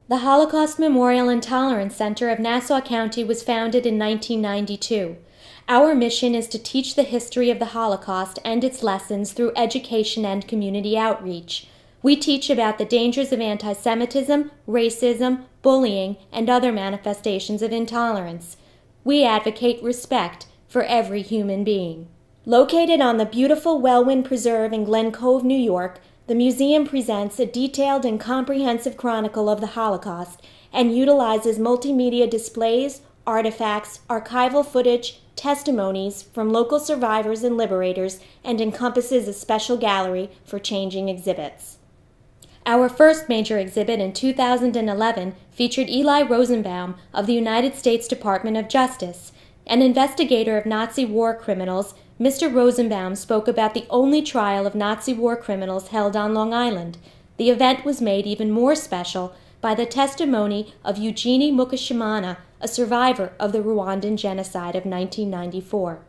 The Holocaust Memorial and Tolerance Center of Nassau County was founded in 1992. Our mission is to teach the history of the Holocaust and its lessons through education and community outreach. We teach about the dangers of anti-Semitism, racism, bullying, and other manifestations of intolerance. We advocate respect for every human being. Located on the beautiful Welwyn Preserve in Glen Cove, New York, the museum presents a detailed and comprehensive chronicle of the Holocaust and utilizes multimedia displays, artifacts, archival footage, testimonies from local survivors and liberators, and encompasses a special gallery for changing exhibits. Our first major exhibit in 2011 featured Eli Rosenbaum of the United States Department of Justice. An investigator of Nazi war criminals, Mr. Rosenbaum spoke about the only trial of Nazi war criminals held on Long Island. The event was made even more special by the testimony of Eugenie Mukashimana, a survivor of the Rwandan genocide of 1994.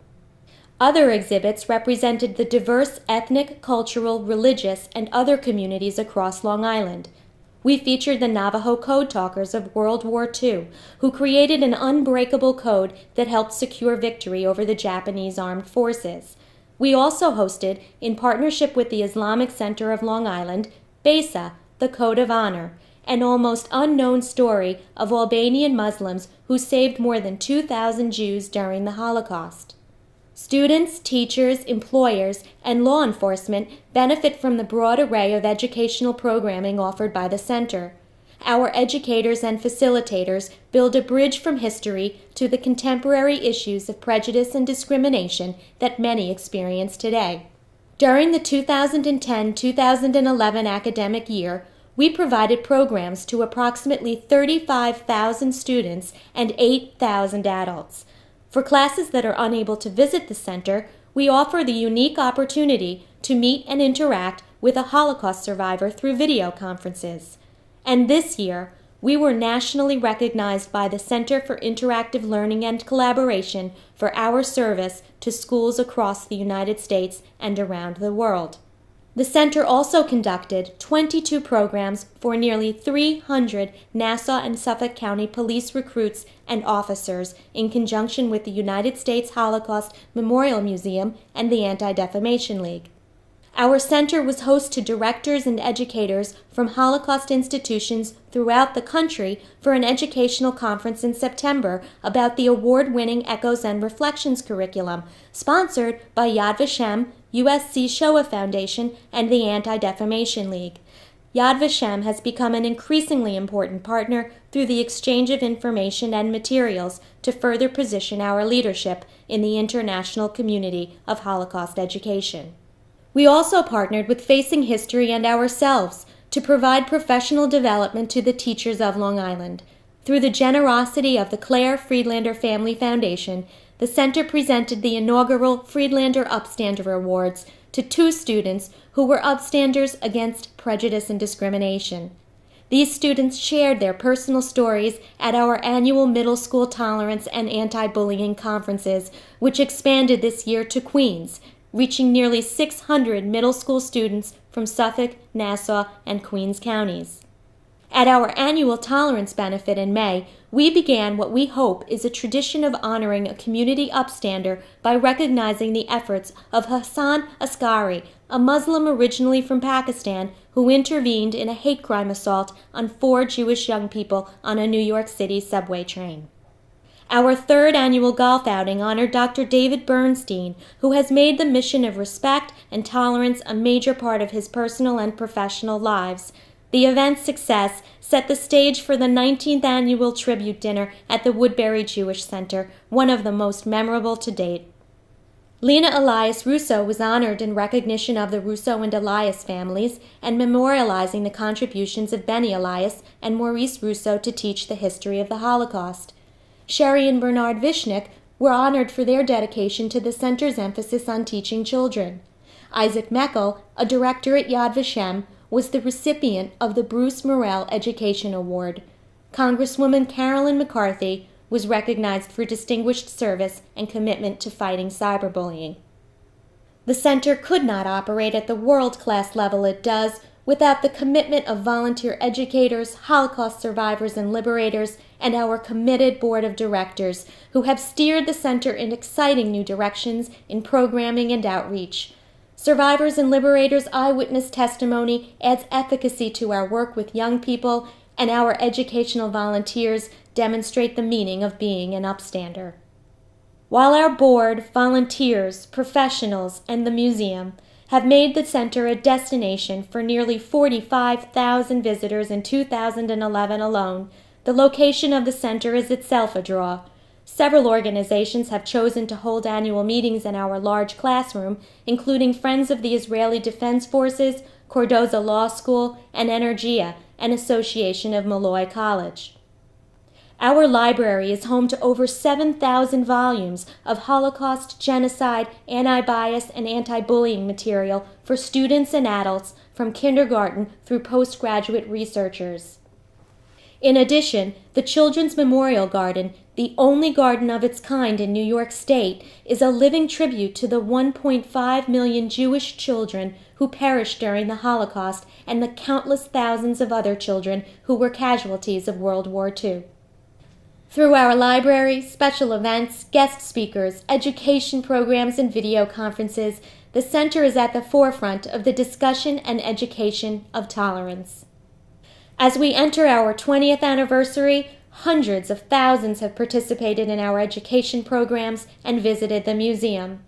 Other exhibits represented the diverse ethnic, cultural, religious, and other communities across Long Island. We featured the Navajo code talkers of World War II, who created an unbreakable code that helped secure victory over the Japanese armed forces. We also hosted, in partnership with the Islamic Center of Long Island, BESA, the Code of Honor, an almost unknown story of Albanian Muslims who saved more than 2,000 Jews during the Holocaust. Students, teachers, employers, and law enforcement benefit from the broad array of educational programming offered by the center. Our educators and facilitators build a bridge from history to the contemporary issues of prejudice and discrimination that many experience today. During the 2010-2011 academic year, we provided programs to approximately 35,000 students and 8,000 adults. For classes that are unable to visit the center, we offer the unique opportunity to meet and interact with a Holocaust survivor through video conferences. And this year, we were nationally recognized by the Center for Interactive Learning and Collaboration for our service to schools across the United States and around the world. The center also conducted 22 programs for nearly 300 Nassau and Suffolk County police recruits and officers in conjunction with the United States Holocaust Memorial Museum and the Anti-Defamation League. Our center was host to directors and educators from Holocaust institutions throughout the country for an educational conference in September about the award-winning Echoes and Reflections curriculum, sponsored by Yad Vashem, USC Shoah Foundation, and the Anti-Defamation League. Yad Vashem has become an increasingly important partner through the exchange of information and materials to further position our leadership in the international community of Holocaust education. We also partnered with Facing History and ourselves to provide professional development to the teachers of Long Island. Through the generosity of the Claire Friedlander Family Foundation, the center presented the inaugural Friedlander Upstander Awards to 2 students who were upstanders against prejudice and discrimination. These students shared their personal stories at our annual Middle School Tolerance and Anti-Bullying Conferences, which expanded this year to Queens, reaching nearly 600 middle school students from Suffolk, Nassau, and Queens counties. At our annual Tolerance Benefit in May, we began what we hope is a tradition of honoring a community upstander by recognizing the efforts of Hassan Askari, a Muslim originally from Pakistan who intervened in a hate crime assault on 4 Jewish young people on a New York City subway train. Our 3rd annual golf outing honored Dr. David Bernstein, who has made the mission of respect and tolerance a major part of his personal and professional lives. The event's success set the stage for the 19th annual tribute dinner at the Woodbury Jewish Center, one of the most memorable to date. Lena Elias Russo was honored in recognition of the Russo and Elias families and memorializing the contributions of Benny Elias and Maurice Russo to teach the history of the Holocaust. Sherry and Bernard Vishnik were honored for their dedication to the center's emphasis on teaching children. Isaac Meckel, a director at Yad Vashem, was the recipient of the Bruce Morrell Education Award. Congresswoman Carolyn McCarthy was recognized for distinguished service and commitment to fighting cyberbullying. The center could not operate at the world-class level it does without the commitment of volunteer educators, Holocaust survivors and liberators, and our committed board of directors who have steered the center in exciting new directions in programming and outreach. Survivors and liberators' eyewitness testimony adds efficacy to our work with young people, and our educational volunteers demonstrate the meaning of being an upstander. While our board, volunteers, professionals, and the museum have made the center a destination for nearly 45,000 visitors in 2011 alone, the location of the center is itself a draw. Several organizations have chosen to hold annual meetings in our large classroom, including Friends of the Israeli Defense Forces, Cardozo Law School, and Energia, an association of Malloy College. Our library is home to over 7,000 volumes of Holocaust, genocide, anti-bias, and anti-bullying material for students and adults from kindergarten through postgraduate researchers. In addition, the Children's Memorial Garden, the only garden of its kind in New York State, is a living tribute to the 1.5 million Jewish children who perished during the Holocaust and the countless thousands of other children who were casualties of World War II. Through our library, special events, guest speakers, education programs, and video conferences, the center is at the forefront of the discussion and education of tolerance. As we enter our 20th anniversary, hundreds of thousands have participated in our education programs and visited the museum.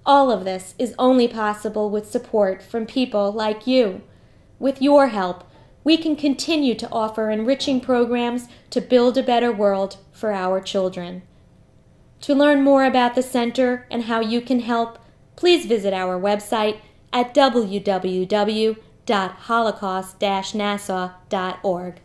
All of this is only possible with support from people like you. With your help, we can continue to offer enriching programs to build a better world for our children. To learn more about the center and how you can help, please visit our website at www.holocaust-nassau.org.